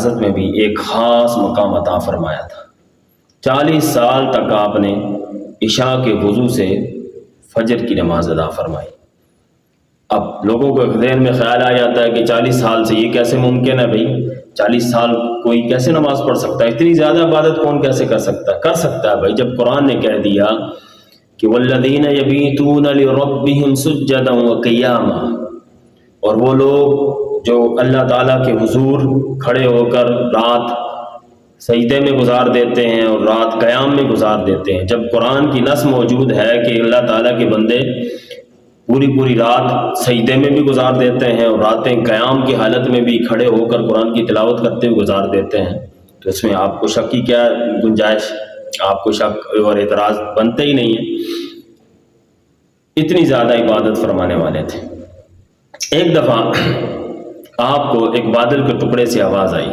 حضرت میں بھی ایک خاص مقام عطا فرمایا تھا۔ 40 سال تک آپ نے عشاء کے وضو سے فجر کی نماز ادا فرمائی۔ اب لوگوں کو ذہن میں خیال آ جاتا ہے کہ 40 سال سے یہ کیسے ممکن ہے بھائی، 40 سال کوئی کیسے نماز پڑھ سکتا ہے، اتنی زیادہ عبادت کون کیسے کر سکتا ہے؟ کر سکتا ہے بھائی، جب قرآن نے کہہ دیا کہ والذین یبیتون لربہم سجدا وقیاما، اور وہ لوگ جو اللہ تعالیٰ کے حضور کھڑے ہو کر رات سجدے میں گزار دیتے ہیں اور رات قیام میں گزار دیتے ہیں۔ جب قرآن کی نص موجود ہے کہ اللہ تعالیٰ کے بندے پوری رات سجدے میں بھی گزار دیتے ہیں اور راتیں قیام کی حالت میں بھی کھڑے ہو کر قرآن کی تلاوت کرتے ہوئے گزار دیتے ہیں، تو اس میں آپ کو شک کی کیا گنجائش؟ آپ کو شک اور اعتراض بنتے ہی نہیں ہے۔ اتنی زیادہ عبادت فرمانے والے تھے۔ ایک دفعہ آپ کو ایک بادل کے ٹکڑے سے آواز آئی،